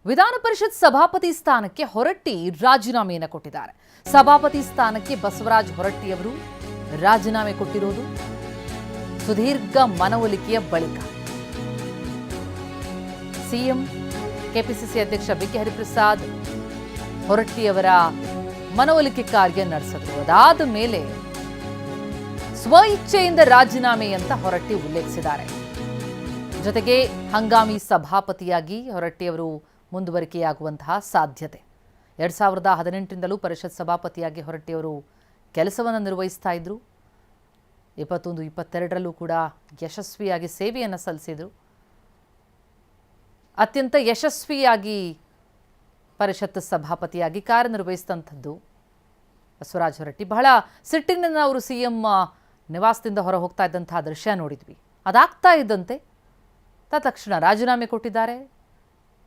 ವಿಧಾನ ಪರಿಷತ್ ಸಭಾಪತಿ ಸ್ಥಾನಕ್ಕೆ ಹೊರಟ್ಟಿ ರಾಜೀನಾಮೆಯನ್ನು ಕೊಟ್ಟಿದ್ದಾರೆ. ಸಭಾಪತಿ ಸ್ಥಾನಕ್ಕೆ ಬಸವರಾಜ ಹೊರಟ್ಟಿಯವರು ರಾಜೀನಾಮೆ ಕೊಟ್ಟಿರುವುದು ಸುದೀರ್ಘ ಮನವೊಲಿಕೆಯ ಬಳಿಕ. ಸಿಎಂ ಕೆಪಿಸಿಸಿ ಅಧ್ಯಕ್ಷ ಬಿಕೆ ಹರಿಪ್ರಸಾದ್ ಹೊರಟ್ಟಿಯವರ ಮನವೊಲಿಕೆ ಕಾರ್ಯ ನಡೆಸಿದ್ರು. ಅದಾದ ಮೇಲೆ ಸ್ವ ಇಚ್ಛೆಯಿಂದ ರಾಜೀನಾಮೆ ಅಂತ ಹೊರಟ್ಟಿ ಉಲ್ಲೇಖಿಸಿದ್ದಾರೆ. ಜೊತೆಗೆ ಹಂಗಾಮಿ ಸಭಾಪತಿಯಾಗಿ ಹೊರಟ್ಟಿಯವರು ಮುಂದುವರಿಕೆಯಾಗುವಂತಹ ಸಾಧ್ಯತೆ. 2018ರಿಂದಲೂ ಪರಿಷತ್ ಸಭಾಪತಿಯಾಗಿ ಹೊರಟ್ಟಿಯವರು ಕೆಲಸವನ್ನು ನಿರ್ವಹಿಸ್ತಾ ಇದ್ರು. 21-22ರಲ್ಲೂ ಕೂಡ ಯಶಸ್ವಿಯಾಗಿ ಸೇವೆಯನ್ನು ಸಲ್ಲಿಸಿದರು. ಅತ್ಯಂತ ಯಶಸ್ವಿಯಾಗಿ ಪರಿಷತ್ ಸಭಾಪತಿಯಾಗಿ ಕಾರ್ಯನಿರ್ವಹಿಸಿದಂಥದ್ದು ಬಸವರಾಜ ಹೊರಟ್ಟಿ. ಬಹಳ ಸಿಟ್ಟಿನಿಂದ ಅವರು ಸಿಎಂ ನಿವಾಸದಿಂದ ಹೊರ ಹೋಗ್ತಾ ಇದ್ದಂತಹ ದೃಶ್ಯ ನೋಡಿದ್ವಿ. ಅದಾಗ್ತಾ ಇದ್ದಂತೆ ತಕ್ಷಣ ರಾಜೀನಾಮೆ ಕೊಟ್ಟಿದ್ದಾರೆ.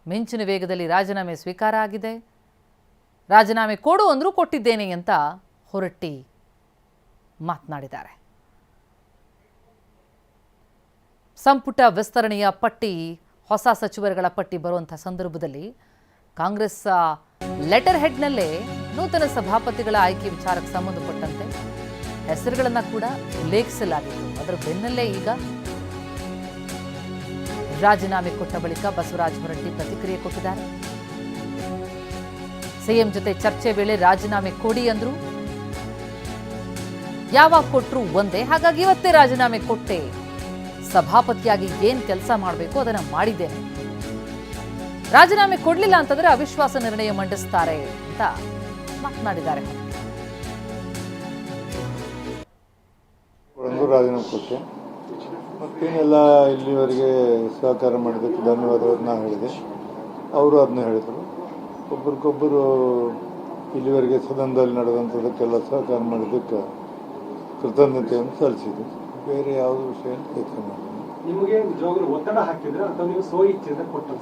ಮಿಂಚಿನ ವೇಗದಲ್ಲಿ ರಾಜೀನಾಮೆ ಸ್ವೀಕಾರ ಆಗಿದೆ. ರಾಜೀನಾಮೆ ಕೊಡು ಅಂದರೂ ಕೊಟ್ಟಿದ್ದೇನೆ ಅಂತ ಹೊರಟ್ಟಿ ಮಾತನಾಡಿದ್ದಾರೆ. ಸಂಪುಟ ವಿಸ್ತರಣೆಯ ಪಟ್ಟಿ, ಹೊಸ ಸಚಿವರುಗಳ ಪಟ್ಟಿ ಬರುವಂಥ ಸಂದರ್ಭದಲ್ಲಿ ಕಾಂಗ್ರೆಸ್ ಲೆಟರ್ ಹೆಡ್ನಲ್ಲೇ ನೂತನ ಸಭಾಪತಿಗಳ ಆಯ್ಕೆ ವಿಚಾರಕ್ಕೆ ಸಂಬಂಧಪಟ್ಟಂತೆ ಹೆಸರುಗಳನ್ನು ಕೂಡ ಉಲ್ಲೇಖಿಸಲಾಗಿತ್ತು. ಅದರ ಬೆನ್ನಲ್ಲೇ ಈಗ ರಾಜೀನಾಮೆ ಕೊಟ್ಟ ಬಳಿಕ ಬಸವರಾಜ ಹೊರಟ್ಟಿ ಪ್ರತಿಕ್ರಿಯೆ ಕೊಟ್ಟಿದ್ದಾರೆ. ಸಿಎಂ ಜೊತೆ ಚರ್ಚೆ ವೇಳೆ ರಾಜೀನಾಮೆ ಕೊಡಿ ಅಂದ್ರು. ಯಾವಾಗ ಕೊಟ್ರು ಒಂದೇ, ಹಾಗಾಗಿ ಇವತ್ತೇ ರಾಜೀನಾಮೆ ಕೊಟ್ಟೆ. ಸಭಾಪತಿಯಾಗಿ ಏನ್ ಕೆಲಸ ಮಾಡಬೇಕು ಅದನ್ನ ಮಾಡಿದ್ದೇನೆ. ರಾಜೀನಾಮೆ ಕೊಡ್ಲಿಲ್ಲ ಅಂತಂದ್ರೆ ಅವಿಶ್ವಾಸ ನಿರ್ಣಯ ಮಂಡಿಸ್ತಾರೆ ಅಂತ ಮಾತನಾಡಿದ್ದಾರೆ. ರಾಜೀನಾಮೆ ಕೊಟ್ಟೆ, ಮತ್ತೇನೆಲ್ಲ ಇಲ್ಲಿವರೆಗೆ ಸಹಕಾರ ಮಾಡಿದ್ದಕ್ಕೆ ಧನ್ಯವಾದವನ್ನು ನಾನು ಹೇಳಿದೆ. ಅವರು ಅದನ್ನ ಹೇಳಿದರು. ಒಬ್ರಿಗೊಬ್ಬರು ಇಲ್ಲಿವರೆಗೆ ಸದನದಲ್ಲಿ ನಡೆದಂಥದಕ್ಕೆಲ್ಲ ಸಹಕಾರ ಮಾಡಿದ್ದಕ್ಕೆ ಕೃತಜ್ಞತೆಯನ್ನು ಸಲ್ಲಿಸಿದೆ. ಬೇರೆ ಯಾವುದೇ ವಿಷಯ ಚರ್ಚೆ ಮಾಡಿದೆ. ನಿಮಗೆ ನಿಜವಾಗ್ಲೂ ಒತ್ತಡ ಹಾಕಿದ್ರೆ ಅಥವಾ ನೀವು ಸ್ವ ಇಚ್ಛೆಯಿಂದ ಕೊಟ್ಟು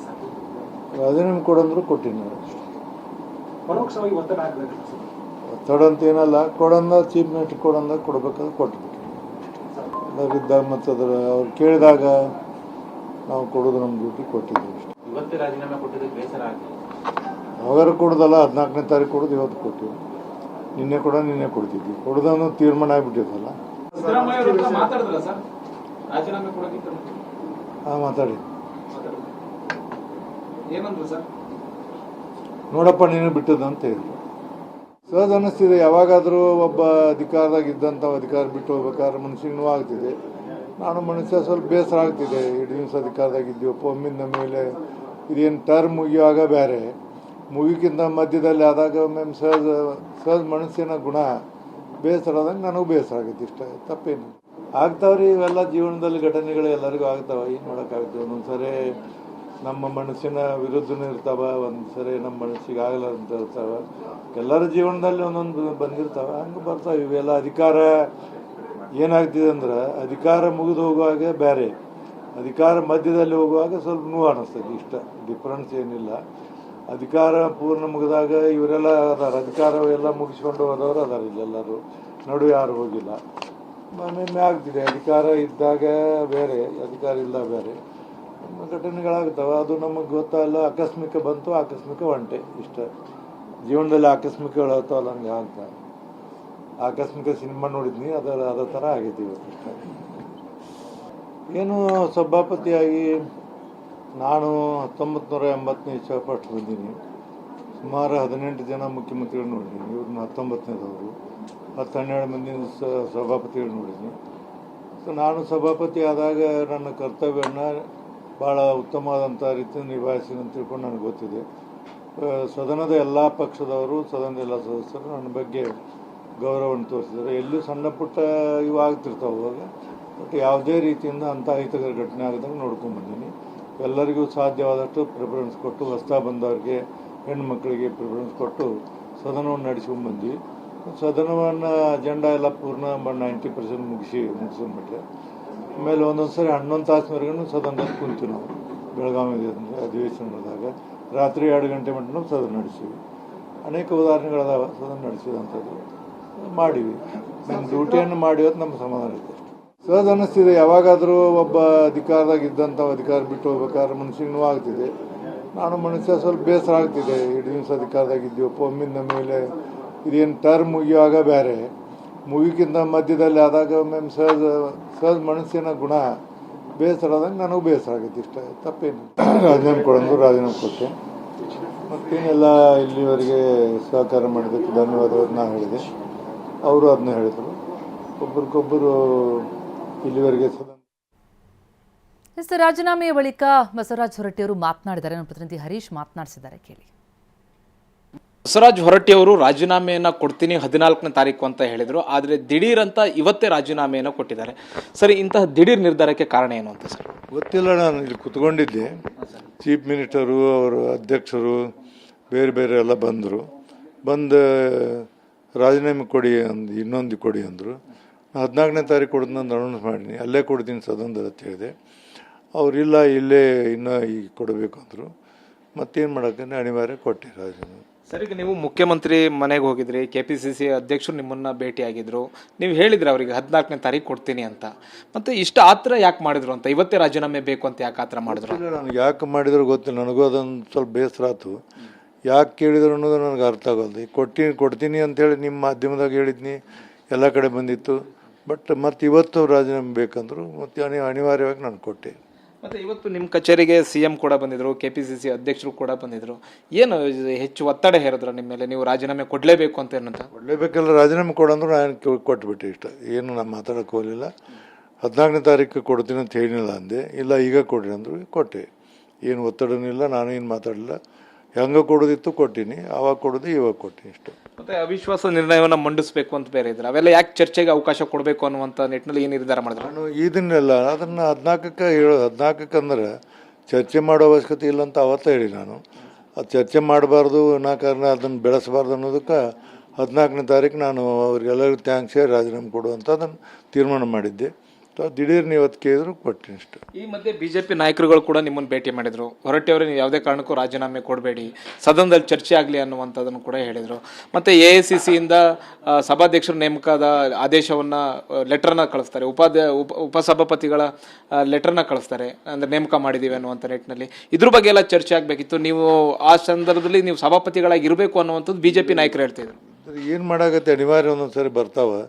ರಾಜೀನಾಮೆ ಕೊಡಂದ್ರು ಕೊಟ್ಟಿನಿ. ಪರೋಕ್ಷವಾಗಿ ಒತ್ತಡ ಹಾಕಬೇಕು. ಒತ್ತಡ ಅಂತ ಏನಲ್ಲ, ಕೊಡಂದ ಚೀಫ್ ಮಿನಿಸ್ಟರ್ ಕೊಡಂದ ಕೊಡಬೇಕಾದ್ರೆ ಕೊಟ್ಬಿಟ್ಟು ಅದರಿದ್ದಾಗ ಮತ್ತು ಅದರ ಅವ್ರು ಕೇಳಿದಾಗ ನಾವು ಕೊಡೋದು ನಮ್ಮ ಡ್ಯೂಟಿ ಕೊಟ್ಟಿದ್ದೀವಿ. ಇವತ್ತೇ ರಾಜೀನಾಮೆ ಕೊಟ್ಟಿದ್ದಕ್ಕೆ ಬೇಸರ ಆಗಿದೆ. ಅವಾಗ ಕೊಡೋದಲ್ಲ, 14ನೇ ತಾರೀಕು ಕೊಡೋದು, ಇವತ್ತು ಕೊಟ್ಟಿವಿ. ನಿನ್ನೆ ಕೊಡ್ತಿದ್ವಿ. ಕೊಡೋದನ್ನು ತೀರ್ಮಾನ ಆಗಿಬಿಟ್ಟಿದ್ದಲ್ಲ. ಮಾತಾಡಿ ನೋಡಪ್ಪ ನೀನು ಬಿಟ್ಟದ್ದು ಅಂತ ಹೇಳಿದ್ರು. ಸಹಜ ಅನ್ನಿಸ್ತಿದೆ. ಯಾವಾಗಾದರೂ ಒಬ್ಬ ಅಧಿಕಾರದಾಗ ಇದ್ದಂಥ ಅಧಿಕಾರ ಬಿಟ್ಟು ಹೋಗ್ಬೇಕಾದ್ರೆ ಮನುಷ್ಯನಿಗೆ ನೋವು ಆಗ್ತಿದೆ. ನಾನು ಮನುಷ್ಯ ಸ್ವಲ್ಪ ಬೇಸರ ಆಗ್ತಿದೆ. 2 ದಿವಸ ಅಧಿಕಾರದಾಗಿದ್ದೀವಪ್ಪ, ಒಮ್ಮಿಂದ ಮೇಲೆ ಇದೇನು ಟರ್ಮ್ ಮುಗಿಯುವಾಗ ಬೇರೆ, ಮುಗಿಗಿಂತ ಮಧ್ಯದಲ್ಲಿ ಆದಾಗ ಒಮ್ಮೆ ಸಹಜ ಮನುಷ್ಯನ ಗುಣ ಬೇಸರದಂಗೆ ನನಗೂ ಬೇಸರ ಆಗೈತೆ. ಇಷ್ಟ ತಪ್ಪೇನು ಆಗ್ತಾವ್ರಿ. ಇವೆಲ್ಲ ಜೀವನದಲ್ಲಿ ಘಟನೆಗಳು ಎಲ್ಲರಿಗೂ ಆಗ್ತಾವ. ಏನು ಮಾಡೋಕ್ಕಾಗುತ್ತೆ. ಒಂದೊಂದ್ಸರಿ ನಮ್ಮ ಮನಸ್ಸಿನ ವಿರುದ್ಧನೂ ಇರ್ತಾವ, ಒಂದ್ಸರಿ ನಮ್ಮ ಮನಸ್ಸಿಗೆ ಆಗಲಾರಂತ ಇರ್ತಾವ. ಎಲ್ಲರ ಜೀವನದಲ್ಲಿ ಒಂದೊಂದು ಬಂದಿರ್ತಾವ, ಹಂಗೆ ಬರ್ತಾವೆ. ಇವೆಲ್ಲ ಅಧಿಕಾರ ಏನಾಗ್ತಿದೆ ಅಂದ್ರೆ, ಅಧಿಕಾರ ಮುಗಿದು ಹೋಗುವಾಗ ಬೇರೆ, ಅಧಿಕಾರ ಮಧ್ಯದಲ್ಲಿ ಹೋಗುವಾಗ ಸ್ವಲ್ಪ ನೋವು ಅನ್ನಿಸ್ತದೆ. ಇಷ್ಟ ಡಿಫ್ರೆನ್ಸ್ ಏನಿಲ್ಲ. ಅಧಿಕಾರ ಪೂರ್ಣ ಮುಗಿದಾಗ ಇವರೆಲ್ಲ ಅದಾರ, ಅಧಿಕಾರ ಎಲ್ಲ ಮುಗಿಸ್ಕೊಂಡು ಹೋದವರು ಅದಾರ. ಇಲ್ಲೆಲ್ಲರೂ ನಡುವೆ ಯಾರು ಹೋಗಿಲ್ಲ. ಒಮ್ಮೆ ಆಗ್ತಿದೆ. ಅಧಿಕಾರ ಇದ್ದಾಗ ಬೇರೆ, ಅಧಿಕಾರ ಇಲ್ಲ ಬೇರೆ ಘಟನೆಗಳಾಗ್ತಾವೆ. ಅದು ನಮಗೆ ಗೊತ್ತಲ್ಲ. ಆಕಸ್ಮಿಕ ಬಂತು, ಆಕಸ್ಮಿಕ ಹೊಂಟೆ. ಇಷ್ಟ ಜೀವನದಲ್ಲಿ ಆಕಸ್ಮಿಕಗಳು ಆಗ್ತಾವಲ್ಲ, ಹಂಗೆ ಆಗ್ತಾವೆ. ಆಕಸ್ಮಿಕ ಸಿನಿಮಾ ನೋಡಿದ್ನಿ, ಅದೇ ಥರ ಆಗೈತಿ ಇವತ್ತು. ಇಷ್ಟ ಏನು ಸಭಾಪತಿಯಾಗಿ ನಾನು 1980ನೇ ಇಸ್ವಿ ಫಸ್ಟ್ ಬಂದೀನಿ. ಸುಮಾರು 18 ಜನ ಮುಖ್ಯಮಂತ್ರಿಗಳು ನೋಡಿದ್ದೀನಿ. ಇವ್ರನ್ನ 19ನೇದವರು 10-12 ಮಂದಿ ಸಭಾಪತಿಗಳು ನೋಡಿದ್ದೀನಿ. ಸೊ ನಾನು ಸಭಾಪತಿ ಆದಾಗ ನನ್ನ ಕರ್ತವ್ಯವನ್ನು ಭಾಳ ಉತ್ತಮವಾದಂಥ ರೀತಿಯಲ್ಲಿ ನಿಭಾಯಿಸಿದೆ ಅಂತ ತಿಳ್ಕೊಂಡು ನನಗೆ ಗೊತ್ತಿದೆ. ಸದನದ ಎಲ್ಲ ಪಕ್ಷದವರು, ಸದನದ ಎಲ್ಲ ಸದಸ್ಯರು ನನ್ನ ಬಗ್ಗೆ ಗೌರವವನ್ನು ತೋರಿಸಿದ್ದಾರೆ. ಎಲ್ಲೂ ಸಣ್ಣ ಪುಟ್ಟ ಇವು ಆಗ್ತಿರ್ತಾವೆ ಅವಾಗ, ಬಟ್ ಯಾವುದೇ ರೀತಿಯಿಂದ ಅಂಥ ಅಹಿತಕರ ಘಟನೆ ಆಗದಂಗೆ ನೋಡ್ಕೊಂಡ್ಬಂದೀನಿ. ಎಲ್ಲರಿಗೂ ಸಾಧ್ಯವಾದಷ್ಟು ಪ್ರಿಫರೆನ್ಸ್ ಕೊಟ್ಟು, ಹೊಸ್ತಾ ಬಂದವ್ರಿಗೆ, ಹೆಣ್ಣುಮಕ್ಕಳಿಗೆ ಪ್ರಿಫರೆನ್ಸ್ ಕೊಟ್ಟು ಸದನವನ್ನು ನಡೆಸ್ಕೊಂಡ್ಬಂದ್ವಿ. ಸದನವನ್ನು ಅಜೆಂಡಾ ಎಲ್ಲ ಪೂರ್ಣ 90% ಮುಗಿಸ್ಕೊಂಡ್ಬಿಟ್ರೆ ಆಮೇಲೆ ಒಂದೊಂದು ಸರಿ 11 ತಾಸಿನವರೆಗೂ ಸದನದಲ್ಲಿ ಕುಂತೀವಿ ನಾವು. ಬೆಳಗಾವಿ ಅಧಿವೇಶನದಾಗ ರಾತ್ರಿ 2 ಗಂಟೆ ಮಟ್ಟ ಸದನ ನಡೆಸೀವಿ. ಅನೇಕ ಉದಾಹರಣೆಗಳದಾವ ಸದನ ನಡೆಸಿದಂಥದ್ದು. ಮಾಡೀವಿ, ನಮ್ಮ ಡ್ಯೂಟಿಯನ್ನು ಮಾಡಿವತ್ತು ನಮ್ಮ ಸಮಾಧಾನ ಇದೆ. ಸಹಜ ಅನ್ನಿಸ್ತಿದೆ. ಯಾವಾಗಾದರೂ ಒಬ್ಬ ಅಧಿಕಾರದಾಗ ಇದ್ದಂಥ ಅಧಿಕಾರ ಬಿಟ್ಟು ಹೋಗ್ಬೇಕಾದ್ರೆ ಮನುಷ್ಯನಿಗೆ ನೋವು ಆಗ್ತಿದೆ. ನಾನು ಮನುಷ್ಯ ಸ್ವಲ್ಪ ಬೇಸರ ಆಗ್ತಿದೆ. 2 ದಿವಸ ಅಧಿಕಾರದಾಗಿದ್ದೀವಪ್ಪ, ಒಮ್ಮಿಂದ ಮೇಲೆ ಇದೇನು ಟರ್ಮ್ ಮುಗಿಯುವಾಗ ಬೇರೆ, ಮುಗಿಕ್ಕಿಂತ ಮಧ್ಯದಲ್ಲಿ ಆದಾಗ ಒಮ್ಮೆ ಸಹಜ ಮನುಷ್ಯನ ಗುಣ ಬೇಸರ ಆದಂಗೆ ನನಗೂ ಬೇಸರ ಆಗೈತೆ. ಇಷ್ಟ ತಪ್ಪೇನು. ರಾಜೀನಾಮೆ ರಾಜೀನಾಮೆ ಕೊಟ್ಟೆ. ಮತ್ತೇನೆಲ್ಲ ಇಲ್ಲಿವರೆಗೆ ಸಹಕಾರ ಮಾಡಿದ್ದಕ್ಕೆ ಧನ್ಯವಾದವನ್ನು ಹೇಳಿದೆ. ಅವರು ಅದನ್ನ ಹೇಳಿದರು. ಒಬ್ರಿಗೊಬ್ಬರು ಇಲ್ಲಿವರೆಗೆ ರಾಜೀನಾಮೆಯ ಬಳಿಕ ಬಸವರಾಜ ಹೊರಟ್ಟಿ ಅವರು ಮಾತನಾಡಿದ್ದಾರೆ. ನಮ್ಮ ಪ್ರತಿನಿಧಿ ಹರೀಶ್ ಮಾತನಾಡಿಸಿದ್ದಾರೆ, ಕೇಳಿ. ಬಸವರಾಜ ಹೊರಟ್ಟಿ ಅವರು ರಾಜೀನಾಮೆಯನ್ನು ಕೊಡ್ತೀನಿ 14ನೇ ತಾರೀಕು ಅಂತ ಹೇಳಿದರು. ಆದರೆ ದಿಢೀರ್ ಅಂತ ಇವತ್ತೇ ರಾಜೀನಾಮೆಯನ್ನು ಕೊಟ್ಟಿದ್ದಾರೆ. ಸರಿ, ಇಂತಹ ದಿಢೀರ್ ನಿರ್ಧಾರಕ್ಕೆ ಕಾರಣ ಏನು ಅಂತ ಸರ್? ಗೊತ್ತಿಲ್ಲ. ನಾನು ಇಲ್ಲಿ ಕುತ್ಕೊಂಡಿದ್ದೆ, ಚೀಫ್ ಮಿನಿಸ್ಟರು, ಅವರು ಅಧ್ಯಕ್ಷರು ಬೇರೆ ಬೇರೆ ಎಲ್ಲ ಬಂದು ರಾಜೀನಾಮೆ ಕೊಡಿ ಇನ್ನೊಂದು ಕೊಡಿ ಅಂದರು. 14ನೇ ತಾರೀಕು ಕೊಡೋದು ನಾನು ಅನೌನ್ಸ್ ಮಾಡೀನಿ, ಅಲ್ಲೇ ಕೊಡ್ತೀನಿ ಸದನದಲ್ಲಿ ಅಂತ ಹೇಳಿದೆ. ಅವರಿಲ್ಲ, ಇಲ್ಲೇ ಇನ್ನೂ ಈಗ ಕೊಡಬೇಕು ಅಂದರು. ಮತ್ತೇನು ಮಾಡೋಕ್ಕೆ ಅನಿವಾರ್ಯ ಕೊಟ್ಟೆ ರಾಜೀನಾಮೆ. ಸರ್, ಈಗ ನೀವು ಮುಖ್ಯಮಂತ್ರಿ ಮನೆಗೆ ಹೋಗಿದ್ರಿ, KPCC ಅಧ್ಯಕ್ಷರು ನಿಮ್ಮನ್ನು ಭೇಟಿಯಾಗಿದ್ರು, ನೀವು ಹೇಳಿದ್ರಿ ಅವರಿಗೆ 14ನೇ ತಾರೀಕು ಕೊಡ್ತೀನಿ ಅಂತ. ಮತ್ತೆ ಇಷ್ಟು ಆತರ ಯಾಕೆ ಮಾಡಿದ್ರು ಅಂತ, ಇವತ್ತೇ ರಾಜೀನಾಮೆ ಬೇಕು ಅಂತ ಯಾಕೆ ಆತರ ಮಾಡಿದ್ರು? ನನಗೆ ಯಾಕೆ ಮಾಡಿದ್ರು ಗೊತ್ತಿಲ್ಲ. ನನಗೂ ಅದೊಂದು ಸ್ವಲ್ಪ ಬೇಸರ ಆಯ್ತು. ಯಾಕೆ ಕೇಳಿದ್ರು ಅನ್ನೋದು ನನಗೆ ಅರ್ಥ ಆಗೋದು. ಕೊಡ್ತೀನಿ ಅಂತೇಳಿ ನಿಮ್ಮ ಮಾಧ್ಯಮದಾಗ ಹೇಳಿದ್ನಿ, ಎಲ್ಲ ಕಡೆ ಬಂದಿತ್ತು. ಮತ್ತು ಇವತ್ತು ರಾಜೀನಾಮೆ ಬೇಕಂದ್ರು, ಮತ್ತು ಅನಿವಾರ್ಯವಾಗಿ ನಾನು ಕೊಟ್ಟೆ. ಮತ್ತೆ ಇವತ್ತು ನಿಮ್ಮ ಕಚೇರಿಗೆ CM ಕೂಡ ಬಂದಿದ್ರು, KPCC ಅಧ್ಯಕ್ಷರು ಕೂಡ ಬಂದಿದ್ರು. ಏನು ಹೆಚ್ಚು ಒತ್ತಡ ಹೇರಿದ್ರು ನಿಮ್ಮ ಮೇಲೆ, ನೀವು ರಾಜೀನಾಮೆ ಕೊಡಲೇಬೇಕು ಅಂತ ಏನಂತ? ಕೊಡಲೇಬೇಕಲ್ಲ, ರಾಜೀನಾಮೆ ಕೊಡಂದ್ರು ನಾನು ಕೊಟ್ಬಿಟ್ಟೆ. ಇಷ್ಟ ಏನು ನಾನು ಮಾತಾಡೋಕೆ ಹೋಗಲಿಲ್ಲ. 14ನೇ ತಾರೀಕು ಕೊಡ್ತೀನಿ ಅಂತ ಹೇಳಿಲ್ಲ ಅಂದೆ. ಇಲ್ಲ ಈಗ ಕೊಡ್ರಿ ಅಂದರು, ಕೊಟ್ಟೆ. ಏನು ಒತ್ತಡನೂ ಇಲ್ಲ, ನಾನು ಏನು ಮಾತಾಡಲಿಲ್ಲ. ಹೆಂಗೆ ಕೊಡೋದಿತ್ತು ಕೊಟ್ಟಿನಿ, ಆವಾಗ ಕೊಡೋದು ಇವಾಗ ಕೊಟ್ಟಿನಿ ಇಷ್ಟು. ಮತ್ತೆ ಅವಿಶ್ವಾಸ ನಿರ್ಣಯವನ್ನು ಮಂಡಿಸಬೇಕು ಅಂತ ಬೇರೆ ಇದ್ರೆ ಅವೆಲ್ಲ ಯಾಕೆ ಚರ್ಚೆಗೆ ಅವಕಾಶ ಕೊಡಬೇಕು ಅನ್ನುವಂಥ ನಿಟ್ಟಿನಲ್ಲಿ ಏನು ನಿರ್ಧಾರ ಮಾಡಿದ್ರು? ನಾನು ಇದನ್ನೆಲ್ಲ ಅದನ್ನು 14ಕ್ಕೆ ಹೇಳೋದು. 14ಕ್ಕೆ ಅಂದ್ರೆ ಚರ್ಚೆ ಮಾಡೋ ಅವಶ್ಯಕತೆ ಇಲ್ಲ ಅಂತ ಅವತ್ತೇ ಹೇಳಿ ನಾನು. ಅದು ಚರ್ಚೆ ಮಾಡಬಾರ್ದು, ಕಾರಣ ಅದನ್ನು ಬೆಳೆಸಬಾರ್ದು ಅನ್ನೋದಕ್ಕೆ 14ನೇ ತಾರೀಕು ನಾನು ಅವ್ರಿಗೆಲ್ಲರಿಗೂ ಥ್ಯಾಂಕ್ಸ್ ಹೇಳಿ ರಾಜೀನಾಮೆ ಕೊಡುವಂಥ ಅದನ್ನು ತೀರ್ಮಾನ ಮಾಡಿದ್ದೆ. ದಿಢೀರ್ನ ಇವತ್ತು ಕೇಳಿದ್ರು ಕೊಟ್ಟಿನಿ ಇಷ್ಟು. ಈ ಮಧ್ಯೆ BJP ನಾಯಕರುಗಳು ಕೂಡ ನಿಮ್ಮನ್ನು ಭೇಟಿ ಮಾಡಿದ್ರು. ಹೊರಟ್ಟಿ ಅವರೇ, ನೀವು ಯಾವುದೇ ಕಾರಣಕ್ಕೂ ರಾಜೀನಾಮೆ ಕೊಡಬೇಡಿ, ಸದನದಲ್ಲಿ ಚರ್ಚೆ ಆಗಲಿ ಅನ್ನುವಂಥದ್ದನ್ನು ಕೂಡ ಹೇಳಿದರು. ಮತ್ತು AICCಯಿಂದ ಸಭಾಧ್ಯಕ್ಷರ ನೇಮಕದ ಆದೇಶವನ್ನು ಲೆಟ್ರನ್ನ ಕಳಿಸ್ತಾರೆ, ಉಪಸಭಾಪತಿಗಳ ಲೆಟ್ರನ್ನ ಕಳಿಸ್ತಾರೆ, ಅಂದರೆ ನೇಮಕ ಮಾಡಿದ್ದೀವಿ ಅನ್ನುವಂಥ ನಿಟ್ಟಿನಲ್ಲಿ. ಇದ್ರ ಬಗ್ಗೆ ಎಲ್ಲ ಚರ್ಚೆ ಆಗಬೇಕಿತ್ತು. ನೀವು ಆ ಸಂದರ್ಭದಲ್ಲಿ ನೀವು ಸಭಾಪತಿಗಳಾಗಿ ಇರಬೇಕು ಅನ್ನುವಂಥದ್ದು BJP ನಾಯಕರು ಹೇಳ್ತಿದ್ರು. ಏನು ಮಾಡಾಗತ್ತೆ, ಅನಿವಾರ್ಯ ಒಂದೊಂದು ಸರಿ ಬರ್ತಾವೆ.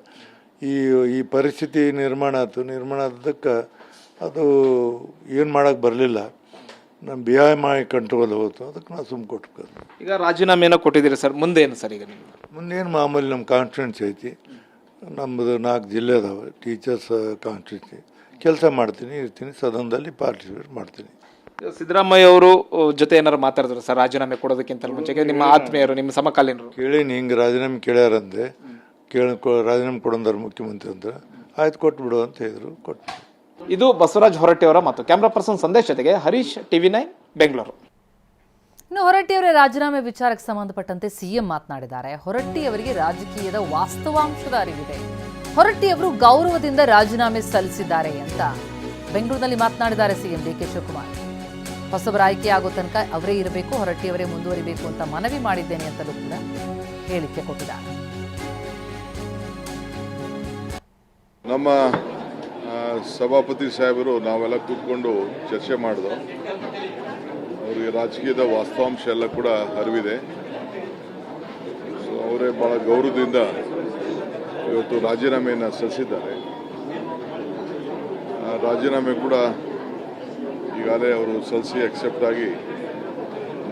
ಈ ಪರಿಸ್ಥಿತಿ ನಿರ್ಮಾಣ ಆದಕ್ಕೆ ಅದು ಏನು ಮಾಡೋಕ್ಕೆ ಬರಲಿಲ್ಲ. ನಮ್ಮ BMI ಕಂಟ್ರೋಲ್ ಹೋಯ್ತು, ಅದಕ್ಕೆ ನಾವು ಸುಮ್ಮನೆ ಕೊಟ್ಟು. ಈಗ ರಾಜೀನಾಮೆಯನ್ನು ಕೊಟ್ಟಿದ್ದೀರಿ ಸರ್, ಮುಂದೇನು ಸರ್? ಈಗ ನೀವು ಮುಂದೇನು ಮಾಮೂಲಿ ನಮ್ಮ ಕಾನ್ಸ್ಟಿಟ್ಯೂನ್ಸಿ ಐತಿ, ನಮ್ಮದು 4 ಜಿಲ್ಲೆ ಅದಾವೆ, ಟೀಚರ್ಸ್ ಕಾನ್ಸ್ಟಿಟ್ಯೂನ್ಸಿ. ಕೆಲಸ ಮಾಡ್ತೀನಿ, ಇರ್ತೀನಿ, ಸದನದಲ್ಲಿ ಪಾರ್ಟಿಸಿಪೇಟ್ ಮಾಡ್ತೀನಿ. ಸಿದ್ದರಾಮಯ್ಯ ಅವರು ಜೊತೆ ಏನಾರು ಮಾತಾಡಿದ್ರು ಸರ್ ರಾಜೀನಾಮೆ ಕೊಡೋದಕ್ಕಿಂತ ಮುಂಚೆಗೆ? ನಿಮ್ಮ ಆತ್ಮೀಯರು, ನಿಮ್ಮ ಸಮಕಾಲೀನರು ಕೇಳೀನಿ, ಹಿಂಗೆ ರಾಜೀನಾಮೆ ಕೇಳ್ಯಾರಂದೆ, ರಾಜೀನಾಮೆ ಕೊಡಂದಾರ ಮುಖ್ಯಮಂತ್ರಿ ಅಂತ. ಆಯ್ತು ಕೊಟ್ಬಿಡು ಅಂತ ಹೇಳಿದ್ರು, ಕೊಟ್ಟು. ಇದು ಬಸವರಾಜ ಹೊರಟ್ಟಿ ಅವರ ಮಾತು. ಕ್ಯಾಮ್ರಾ ಪರ್ಸನ್ ಸಂದೇಶ್ ಜೊತೆಗೆ ಹರೀಶ್, TV9 ಬೆಂಗಳೂರು. ಇನ್ನು ಹೊರಟ್ಟಿ ಅವರ ರಾಜೀನಾಮೆ ವಿಚಾರಕ್ಕೆ ಸಂಬಂಧಪಟ್ಟಂತೆ CM ಮಾತನಾಡಿದ್ದಾರೆ. ಹೊರಟ್ಟಿ ಅವರಿಗೆ ರಾಜಕೀಯದ ವಾಸ್ತವಾಂಶದ ಅರಿವಿದೆ, ಹೊರಟ್ಟಿ ಅವರು ಗೌರವದಿಂದ ರಾಜೀನಾಮೆ ಸಲ್ಲಿಸಿದ್ದಾರೆ ಅಂತ ಬೆಂಗಳೂರಿನಲ್ಲಿ ಮಾತನಾಡಿದ್ದಾರೆ CM DK ಶಿವಕುಮಾರ್. ಹೊಸಬರ ಆಯ್ಕೆ ಆಗೋ ತನಕ ಅವರೇ ಇರಬೇಕು, ಹೊರಟ್ಟಿ ಅವರೇ ಮುಂದುವರಿಬೇಕು ಅಂತ ಮನವಿ ಮಾಡಿದ್ದೇನೆ ಅಂತಲೂ ಕೂಡ ಹೇಳಿಕೆ ಕೊಟ್ಟಿದ್ದಾರೆ. ನಮ್ಮ ಸಭಾಪತಿ ಸಾಹೇಬರು ನಾವೆಲ್ಲ ಕೂತ್ಕೊಂಡು ಚರ್ಚೆ ಮಾಡಿದೋ. ಅವರಿಗೆ ರಾಜಕೀಯದ ವಾಸ್ತವಾಂಶ ಎಲ್ಲ ಕೂಡ ಅರಿವಿದೆ. ಸೊ ಅವರೇ ಭಾಳ ಗೌರವದಿಂದ ಇವತ್ತು ರಾಜೀನಾಮೆಯನ್ನು ಸಲ್ಲಿಸಿದ್ದಾರೆ. ರಾಜೀನಾಮೆ ಕೂಡ ಈಗಾಗಲೇ ಅವರು ಸಲ್ಲಿಸಿ ಅಕ್ಸೆಪ್ಟ್ ಆಗಿ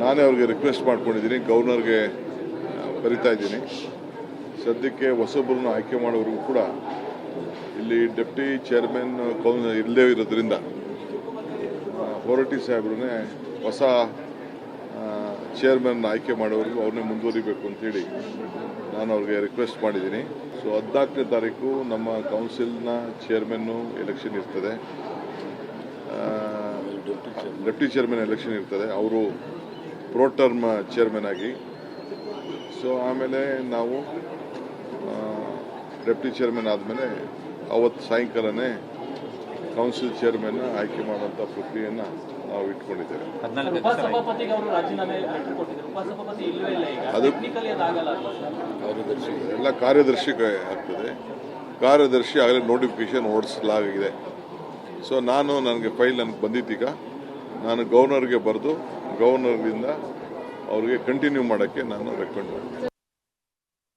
ನಾನೇ ಅವ್ರಿಗೆ ರಿಕ್ವೆಸ್ಟ್ ಮಾಡ್ಕೊಂಡಿದ್ದೀನಿ, ಗವರ್ನರ್ಗೆ ಬರಿತಾ ಇದ್ದೀನಿ. ಸದ್ಯಕ್ಕೆ ಹೊಸೊಬ್ಬರನ್ನು ಆಯ್ಕೆ ಮಾಡೋರಿಗೂ ಕೂಡ ಇಲ್ಲಿ ಡೆಪ್ಟಿ ಚೇರ್ಮನ್ ಇಲ್ಲದೇ ಇರೋದ್ರಿಂದ ಹೊರಟ್ಟಿ ಸಾಹೇಬ್ರನ್ನೇ ಹೊಸ ಚೇರ್ಮನ್ ಆಯ್ಕೆ ಮಾಡೋರಿಗೂ ಅವ್ರನ್ನೇ ಮುಂದುವರಿಬೇಕು ಅಂತೇಳಿ ನಾನು ಅವ್ರಿಗೆ ರಿಕ್ವೆಸ್ಟ್ ಮಾಡಿದ್ದೀನಿ. ಸೊ 14ನೇ ತಾರೀಕು ನಮ್ಮ ಕೌನ್ಸಿಲ್ನ ಚೇರ್ಮನ್ನು ಎಲೆಕ್ಷನ್ ಇರ್ತದೆ, ಡೆಪ್ಟಿ ಚೇರ್ಮನ್ ಎಲೆಕ್ಷನ್ ಇರ್ತದೆ, ಅವರು ಪ್ರೋ ಟರ್ಮ್ ಚೇರ್ಮನ್ ಆಗಿ. ಸೊ ಆಮೇಲೆ ನಾವು ಡೆಪ್ಟಿ ಚೇರ್ಮನ್ ಆದಮೇಲೆ ಅವತ್ತು ಸಾಯಂಕಾಲನೇ ಕೌನ್ಸಿಲ್ ಚೇರ್ಮನ್ ಆಯ್ಕೆ ಮಾಡುವಂಥ ಪ್ರಕ್ರಿಯೆಯನ್ನು ನಾವು ಇಟ್ಕೊಂಡಿದ್ದೇವೆ. ಅದು ಎಲ್ಲ ಕಾರ್ಯದರ್ಶಿಗೆ ಆಗ್ತದೆ. ಕಾರ್ಯದರ್ಶಿ ಆಗಲೇ ನೋಟಿಫಿಕೇಶನ್ ಹೊರಡಿಸಲಾಗಿದೆ. ಸೊ ನನಗೆ ಫೈಲ್ ನನಗೆ ಬಂದಿದ್ದೀಗ ನಾನು ಗವರ್ನರ್ಗೆ ಬರೆದು ಗವರ್ನರ್ಗಳಿಂದ ಅವ್ರಿಗೆ ಕಂಟಿನ್ಯೂ ಮಾಡೋಕ್ಕೆ ನಾನು ರೆಕಮೆಂಡ್ ಮಾಡ್ತೀನಿ.